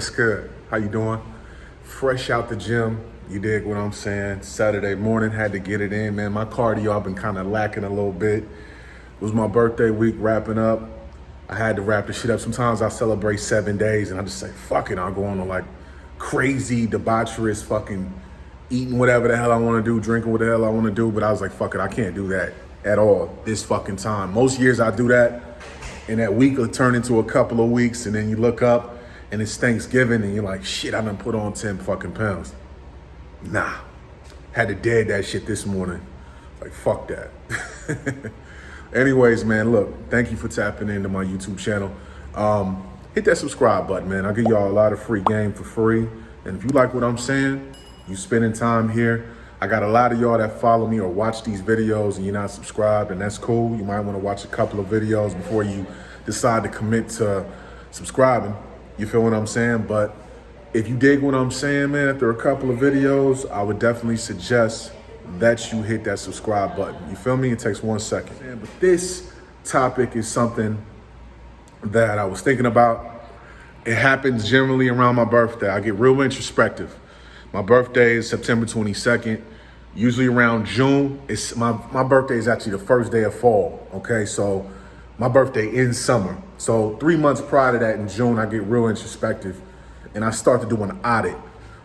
What's good? How you doing? Fresh out the gym. You dig what I'm saying? Saturday morning, had to get it in, man. My cardio, I've been kind of lacking a little bit. It was my birthday week wrapping up. I had to wrap the shit up. Sometimes I celebrate 7 days and I just say, fuck it. I'll go on to like crazy, debaucherous fucking eating whatever the hell I want to do, drinking what the hell I want to do. But I was like, fuck it. I can't do that at all this fucking time. Most years I do that and that week will turn into a couple of weeks and then you look up and it's Thanksgiving and you're like, shit, I done put on 10 fucking pounds. Nah, had to dead that shit this morning. Like, fuck that. Anyways, man, look, thank you for tapping into my YouTube channel. Hit that subscribe button, man. I'll give y'all a lot of free game for free. And if you like what I'm saying, you spending time here. I got a lot of y'all that follow me or watch these videos and you're not subscribed, and that's cool. You might want to watch a couple of videos before you decide to commit to subscribing. You feel what I'm saying? But if you dig what I'm saying, man, after a couple of videos, I would definitely suggest that you hit that subscribe button. You feel me? It takes 1 second. But this topic is something that I was thinking about. It happens generally around my birthday. I get real introspective. My birthday is September 22nd. Usually around June, it's my birthday is actually the first day of fall, okay? So my birthday ends summer. So 3 months prior to that in June, I get real introspective and I start to do an audit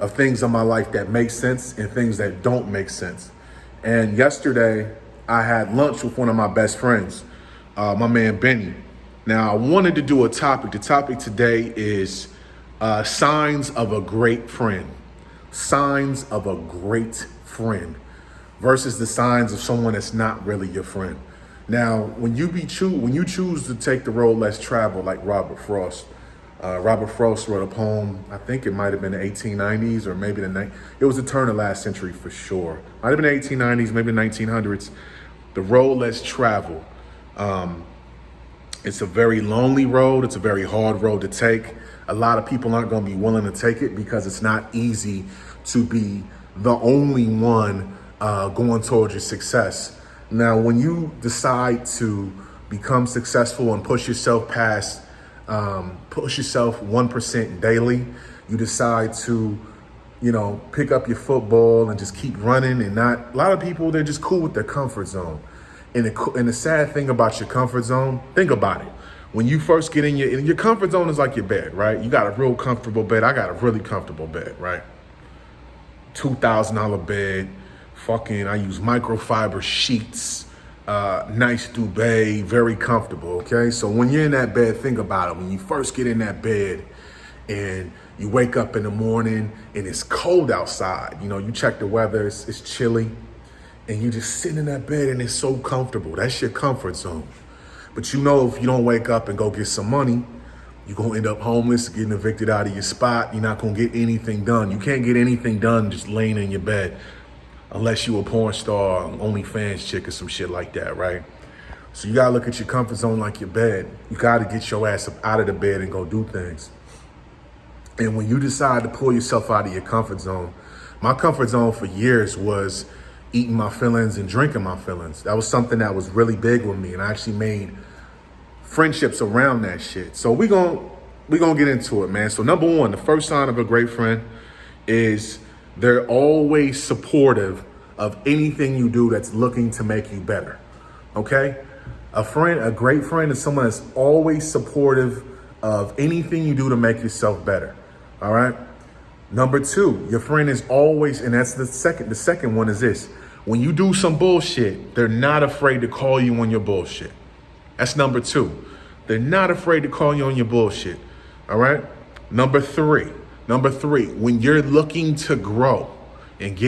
of things in my life that make sense and things that don't make sense. And yesterday I had lunch with one of my best friends, my man, Benny. Now I wanted to do a topic. The topic today is signs of a great friend. Signs of a great friend versus the signs of someone that's not really your friend. Now, when you choose to take the road less traveled, like Robert Frost. Robert Frost wrote a poem, I think it might have been the 1890s or maybe it was the turn of last century for sure. Might have been the 1890s, maybe the 1900s. The road less traveled. It's a very lonely road. It's a very hard road to take. A lot of people aren't going to be willing to take it because it's not easy to be the only one going towards your success. Now, when you decide to become successful and push yourself past, push yourself 1% daily, you decide to, pick up your football and just keep running and not, a lot of people, they're just cool with their comfort zone. And the sad thing about your comfort zone, think about it. When you first get in your comfort zone is like your bed, right? You got a real comfortable bed. I got a really comfortable bed, right? $2,000 bed. I use microfiber sheets, nice duvet, very comfortable, okay? So when you're in that bed, think about it. When you first get in that bed and you wake up in the morning and it's cold outside, you check the weather, it's chilly, and you just sit in that bed and it's so comfortable. That's your comfort zone. But if you don't wake up and go get some money, you're going to end up homeless, getting evicted out of your spot. You're not going to get anything done. You can't get anything done just laying in your bed. Unless you a porn star, OnlyFans chick or some shit like that, right? So you gotta look at your comfort zone like your bed. You gotta get your ass up out of the bed and go do things. And when you decide to pull yourself out of your comfort zone, my comfort zone for years was eating my feelings and drinking my feelings. That was something that was really big with me, and I actually made friendships around that shit. So we gonna get into it, man. So number one, the first sign of a great friend is they're always supportive of anything you do that's looking to make you better, okay? A great friend is someone that's always supportive of anything you do to make yourself better, all right? Number two, your friend is always, and that's the second one is this. When you do some bullshit, they're not afraid to call you on your bullshit. That's number two. They're not afraid to call you on your bullshit, all right? Number three, when you're looking to grow and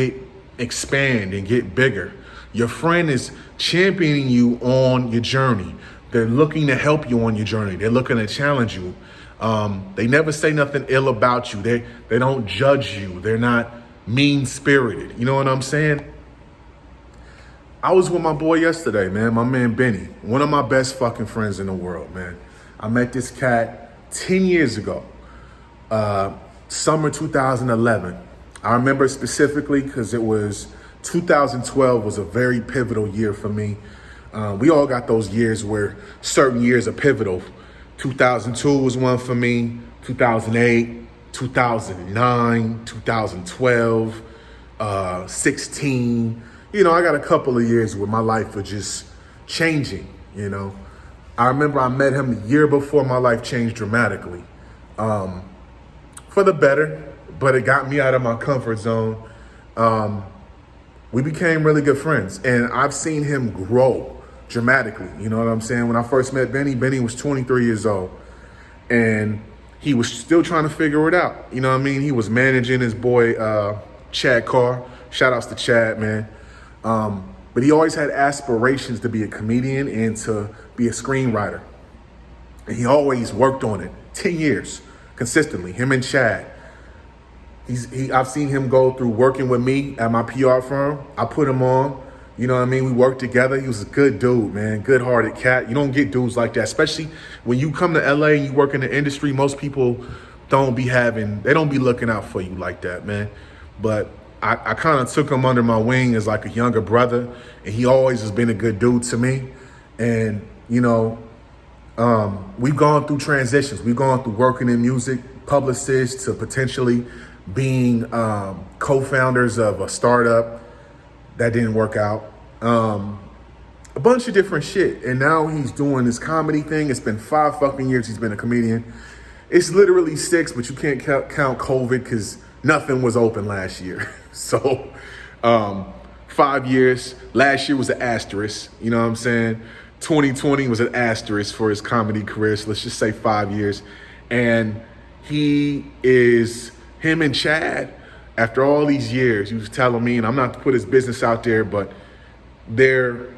expand and get bigger, your friend is championing you on your journey. They're looking to help you on your journey. They're looking to challenge you. They never say nothing ill about you. They don't judge you. They're not mean-spirited. You know what I'm saying? I was with my boy yesterday, man, my man Benny, one of my best fucking friends in the world, man. I met this cat 10 years ago. Summer 2011. I remember specifically because it was 2012 was a very pivotal year for me. We all got those years where certain years are pivotal. 2002 was one for me, 2008, 2009, 2012, 16. You know, I got a couple of years where my life was just changing, you know. I remember I met him the year before my life changed dramatically. For the better, but it got me out of my comfort zone. We became really good friends, and I've seen him grow dramatically. You know what I'm saying? When I first met Benny was 23 years old, and he was still trying to figure it out. You know what I mean? He was managing his boy, Chad Carr. Shout outs to Chad, man. But he always had aspirations to be a comedian and to be a screenwriter. And he always worked on it. 10 years, consistently, him and Chad. I've seen him go through working with me at my PR firm. I put him on, you know what I mean? We worked together. He was a good dude, man, good-hearted cat. You don't get dudes like that, especially when you come to LA and you work in the industry. Most people don't be looking out for you like that, man. But I kind of took him under my wing as like a younger brother, and he always has been a good dude to me. And, you know, we've gone through transitions. We've gone through working in music, publicists, to potentially being co-founders of a startup that didn't work out. A bunch of different shit. And now he's doing this comedy thing. It's been 5 fucking years he's been a comedian. It's literally 6, but you can't count COVID because nothing was open last year. So 5 years. Last year was an asterisk. You know what I'm saying? 2020 was an asterisk for his comedy career. So let's just say 5 years. And him and Chad, after all these years, he was telling me, and I'm not to put his business out there, but they're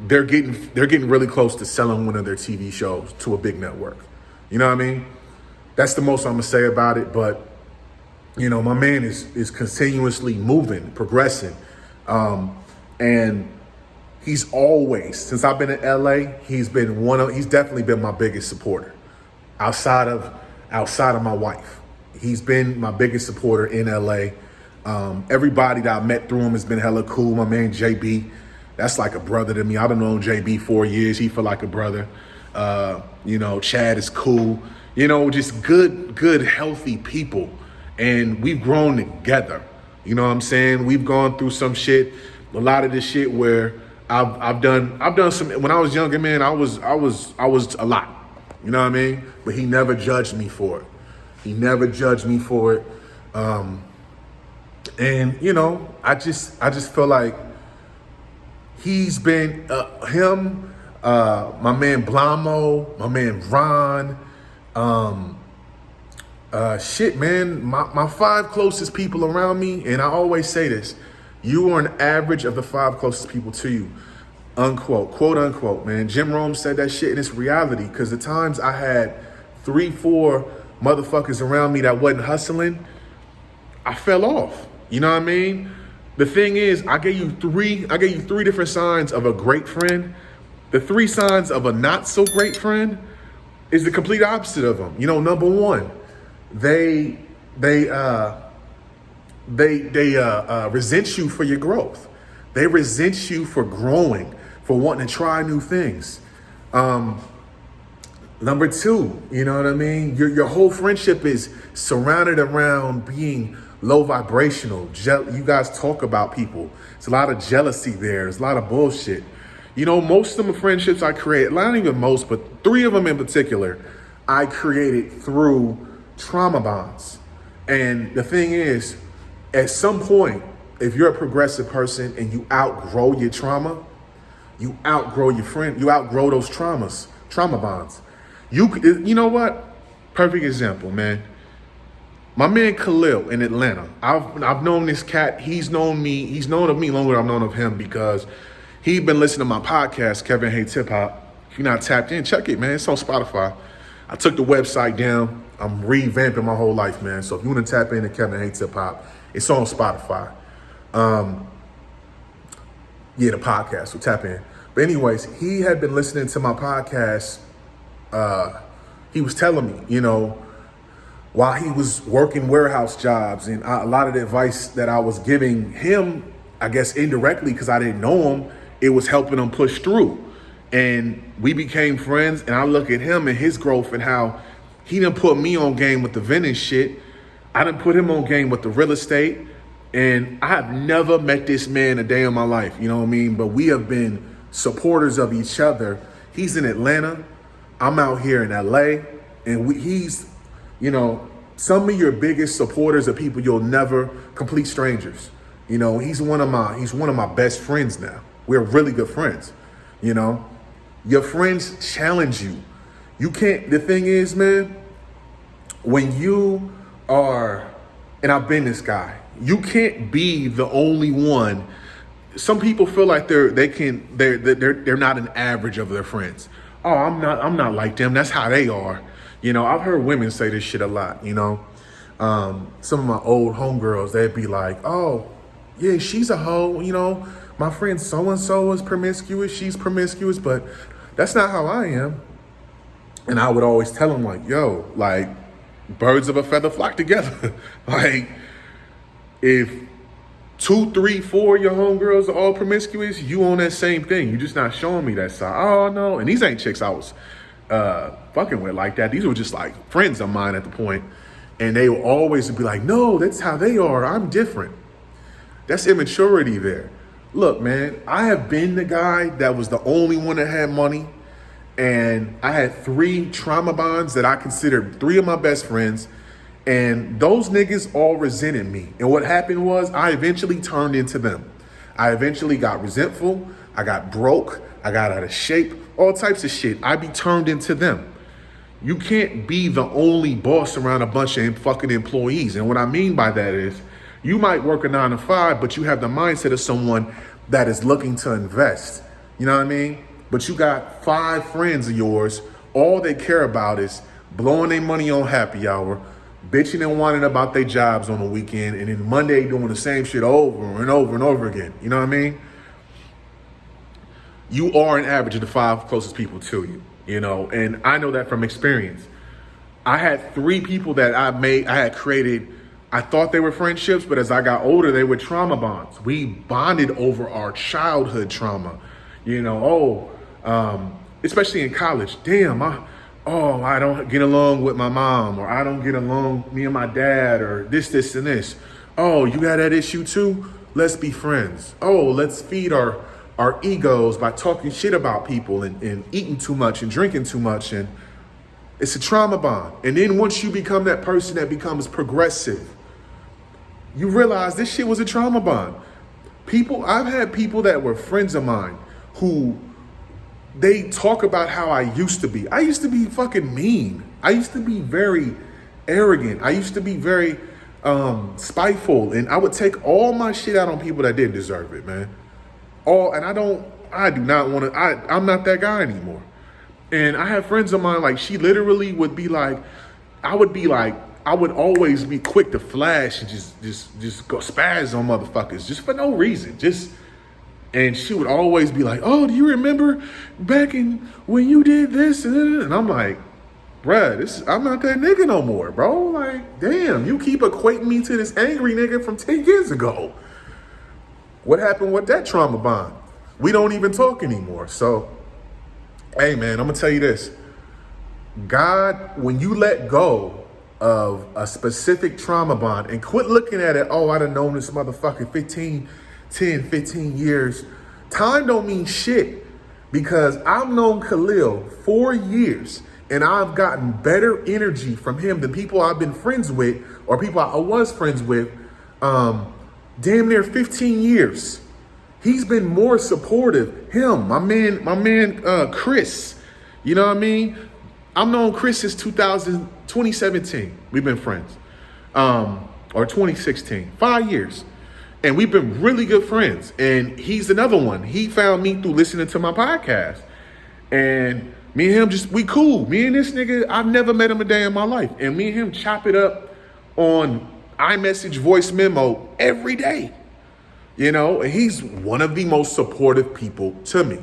getting really close to selling one of their TV shows to a big network. You know what I mean? That's the most I'm gonna say about it. But you know, my man is continuously moving, progressing, and he's always, since I've been in LA, he's definitely been my biggest supporter outside of my wife. He's been my biggest supporter in LA. Everybody that I met through him has been hella cool. My man JB, that's like a brother to me. I've known JB 4 years. He feel like a brother. You know, Chad is cool. You know, just good, healthy people. And we've grown together. You know what I'm saying? We've gone through some shit. A lot of this shit where I've done some. When I was younger, man, I was a lot. You know what I mean? But he never judged me for it. He never judged me for it. And you know, I just feel like he's been him, my man Blamo, my man Ron, shit, man, my 5 closest people around me, and I always say this: you are an average of the 5 closest people to you, unquote, quote unquote, man. Jim Rome said that shit, and it's reality, because the times I had 3, 4 motherfuckers around me that wasn't hustling, I fell off. You know what I mean? The thing is, I gave you three different signs of a great friend. The 3 signs of a not so great friend is the complete opposite of them. You know, number 1, they resent you for your growth. They resent you for growing, for wanting to try new things. Number 2, you know what I mean? Your whole friendship is surrounded around being low vibrational. You guys talk about people. There's a lot of jealousy there. There's a lot of bullshit. You know, most of the friendships I create, not even most, but 3 of them in particular, I created through trauma bonds. And the thing is, at some point, if you're a progressive person and you outgrow your trauma, you outgrow your friend, you outgrow those trauma bonds. You know what? Perfect example, man. My man Khalil in Atlanta. I've known this cat. He's known of me longer than I've known of him, because he'd been listening to my podcast, Kevin Hates Hip Hop. If you're not tapped in, check it, man. It's on Spotify. I took the website down. I'm revamping my whole life, man. So if you want to tap into Kevin Hates Hip Hop, it's on Spotify. The podcast, so tap in. But anyways, he had been listening to my podcast. He was telling me, you know, while he was working warehouse jobs, and a lot of the advice that I was giving him, I guess indirectly, because I didn't know him, it was helping him push through. And we became friends, and I look at him and his growth and how he done put me on game with the vending shit. I done put him on game with the real estate, and I have never met this man a day in my life, you know what I mean? But we have been supporters of each other. He's in Atlanta, I'm out here in LA, and he's, you know, some of your biggest supporters are people you'll never, complete strangers. You know, he's one of my best friends now. We're really good friends, you know? Your friends challenge you. You can't, the thing is, man, when you are, and I've been this guy, you can't be the only one. Some people feel like they're not an average of their friends. Oh, I'm not like them. That's how they are. You know, I've heard women say this shit a lot, you know. Some of my old homegirls, they'd be like, oh, yeah, she's a hoe, you know. My friend so-and-so is promiscuous, she's promiscuous, but that's not how I am. And I would always tell them, like, yo, like, birds of a feather flock together. Like, if 2, 3, 4 of your homegirls are all promiscuous, you on that same thing. You're just not showing me that side. Oh, no. And these ain't chicks I was fucking with like that. These were just like friends of mine at the point. And they will always be like, no, that's how they are. I'm different. That's immaturity there. Look, man, I have been the guy that was the only one that had money. And I had 3 trauma bonds that I considered 3 of my best friends. And those niggas all resented me. And what happened was I eventually turned into them. I eventually got resentful. I got broke. I got out of shape. All types of shit. I be turned into them. You can't be the only boss around a bunch of fucking employees. And what I mean by that is you might work a 9 to 5, but you have the mindset of someone that is looking to invest. You know what I mean? But you got 5 friends of yours. All they care about is blowing their money on happy hour, bitching and whining about their jobs on the weekend, and then Monday doing the same shit over and over and over again. You know what I mean? You are an average of the 5 closest people to you, you know, and I know that from experience. I had 3 people that I had created. I thought they were friendships, but as I got older, they were trauma bonds. We bonded over our childhood trauma, you know, especially in college. Damn, I don't get along with my mom, or I don't get along, me and my dad, or this, and this. Oh, you got that issue too? Let's be friends. Oh, let's feed our egos by talking shit about people and eating too much and drinking too much. And it's a trauma bond. And then once you become that person that becomes progressive, you realize this shit was a trauma bond. I've had people that were friends of mine who they talk about how I used to be. I used to be fucking mean. I used to be very arrogant. I used to be very spiteful. And I would take all my shit out on people that didn't deserve it, man. I'm not that guy anymore. And I have friends of mine, like, she literally would be like, I would always be quick to flash and just go spaz on motherfuckers just for no reason. And she would always be like, oh, do you remember back in when you did this? And I'm like, bruh, I'm not that nigga no more, bro. Like, damn, you keep equating me to this angry nigga from 10 years ago. What happened with that trauma bond? We don't even talk anymore. So, hey, man, I'm going to tell you this. God, when you let go of a specific trauma bond and quit looking at it, oh, I done known this motherfucker 15 years. Time don't mean shit, because I've known Khalil 4 years and I've gotten better energy from him than people I've been friends with or people I was friends with damn near 15 years. He's been more supportive. Him, my man, Chris, you know what I mean? I've known Chris since 2017. We've been friends, or 2016, 5 years. And we've been really good friends. And he's another one. He found me through listening to my podcast. And me and him we cool. Me and this nigga, I've never met him a day in my life. And me and him chop it up on iMessage voice memo every day. You know, and he's one of the most supportive people to me.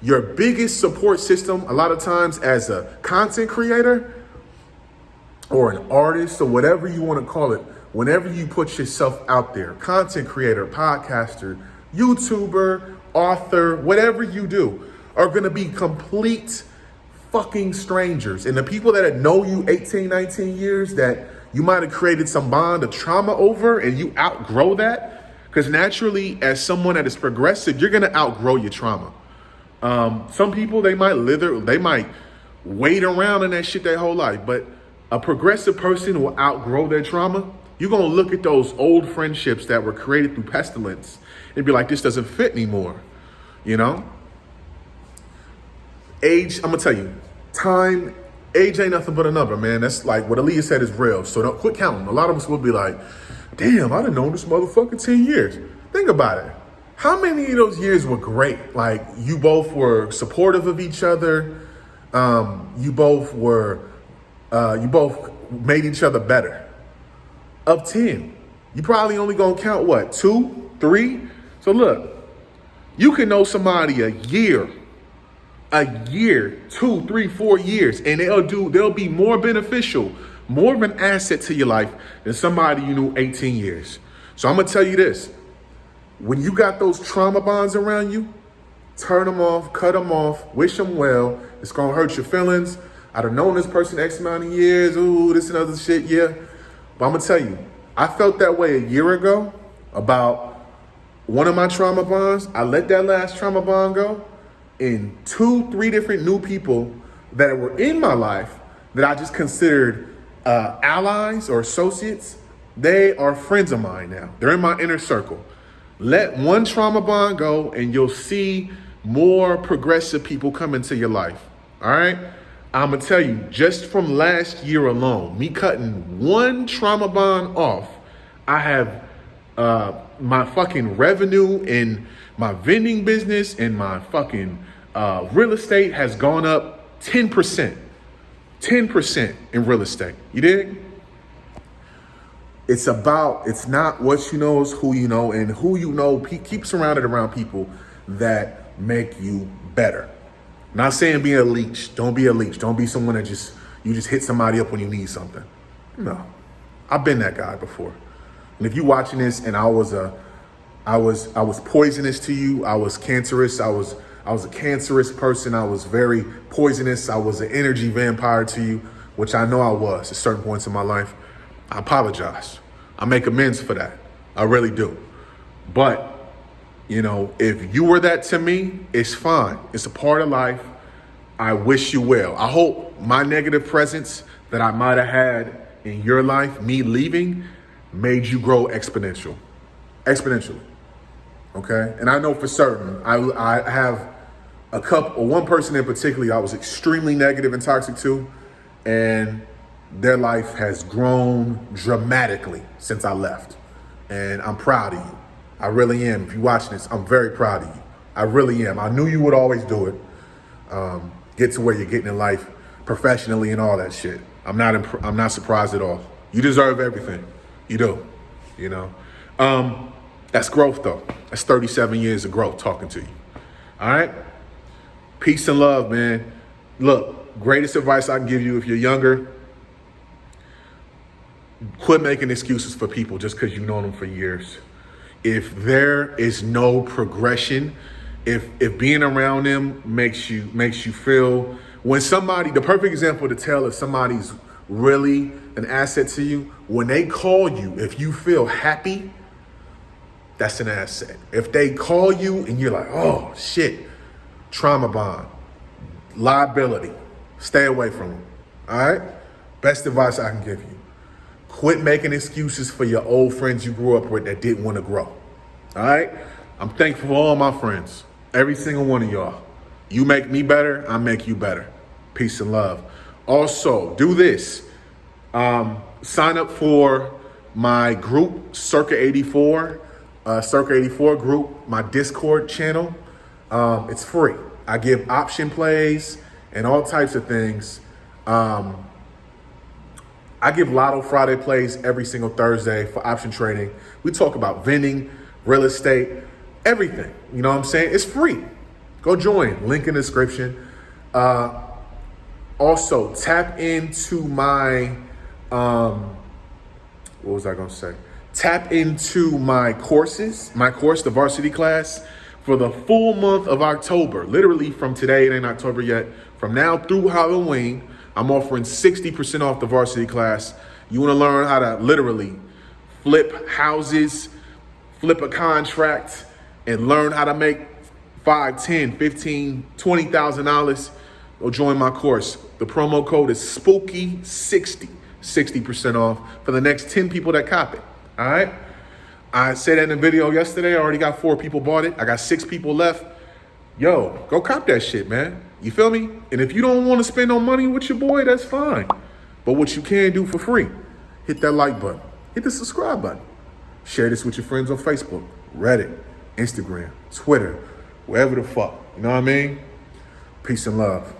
Your biggest support system, a lot of times as a content creator or an artist or whatever you want to call it, whenever you put yourself out there, content creator, podcaster, YouTuber, author, whatever you do, are going to be complete fucking strangers. And the people that know you 18, 19 years that you might have created some bond of trauma over and you outgrow that. Because naturally, as someone that is progressive, you're going to outgrow your trauma. Some people, they might wait around in that shit their whole life. But a progressive person will outgrow their trauma. You're going to look at those old friendships that were created through pestilence and be like, this doesn't fit anymore. You know? Age, I'm going to tell you, age ain't nothing but a number, man. That's like what Aaliyah said is real. So don't quit counting. A lot of us will be like, damn, I done known this motherfucker 10 years. Think about it. How many of those years were great? Like, you both were supportive of each other. You both made each other better. Of 10, you probably only gonna count what, 2, 3? So look, you can know somebody a year, 2, 3, 4 years, and they'll be more beneficial, more of an asset to your life than somebody you knew 18 years. So I'm gonna tell you this, when you got those trauma bonds around you, turn them off, cut them off, wish them well. It's gonna hurt your feelings. I've known this person X amount of years, ooh, this and other shit, yeah. But I'm gonna tell you, I felt that way a year ago about one of my trauma bonds. I let that last trauma bond go, and 2, 3 different new people that were in my life that I just considered allies or associates, they are friends of mine now. They're in my inner circle. Let one trauma bond go and you'll see more progressive people come into your life. All right? I'm going to tell you, just from last year alone, me cutting one trauma bond off, I have my fucking revenue in my vending business and my fucking real estate has gone up 10%. 10% in real estate. You dig? It's not what you know, it's who you know, and who you know, keep surrounded around people that make you better. Not saying be a leech. Don't be a leech. Don't be someone that you just hit somebody up when you need something. No, I've been that guy before. And if you're watching this and I was poisonous to you, I was cancerous, I was a cancerous person, I was very poisonous, I was an energy vampire to you, which I know I was at certain points in my life, I apologize. I make amends for that. I really do. But, you know, if you were that to me, it's fine. It's a part of life. I wish you well. I hope my negative presence that I might have had in your life, me leaving, made you grow exponentially. Okay? And I know for certain, I have one person in particular I was extremely negative and toxic to, and their life has grown dramatically since I left. And I'm proud of you. I really am. If you're watching this, I'm very proud of you. I really am. I knew you would always do it. Get to where you're getting in life professionally and all that shit. I'm not surprised at all. You deserve everything. You do. You know. That's growth though. That's 37 years of growth talking to you. All right? Peace and love, man. Look, greatest advice I can give you if you're younger, quit making excuses for people just because you've known them for years. If there is no progression, if being around them makes you feel, when somebody, the perfect example to tell if somebody's really an asset to you, when they call you, if you feel happy, that's an asset. If they call you and you're like, oh shit, trauma bond, liability, stay away from them. All right? Best advice I can give you. Quit making excuses for your old friends you grew up with that didn't want to grow. All right? I'm thankful for all my friends. Every single one of y'all. You make me better, I make you better. Peace and love. Also, do this. Sign up for my group, Circa 84 group, my Discord channel. It's free. I give option plays and all types of things. I give Lotto Friday plays every single Thursday for option trading. We talk about vending, real estate, everything. You know what I'm saying? It's free. Go join. Link in the description. Also, tap into my, Tap into my courses, my course, the Varsity class, for the full month of October. Literally from today, it ain't October yet. From now through Halloween, I'm offering 60% off the Varsity class. You want to learn how to literally flip houses, flip a contract, and learn how to make $5, 10, 15, $20,000, go join my course. The promo code is SPOOKY60, 60% off for the next 10 people that cop it. All right. I said that in the video yesterday. I already got 4 people bought it. I got 6 people left. Yo, go cop that shit, man. You feel me? And if you don't want to spend no money with your boy, that's fine. But what you can do for free, hit that like button, hit the subscribe button, share this with your friends on Facebook, Reddit, Instagram, Twitter, wherever the fuck. You know what I mean? Peace and love.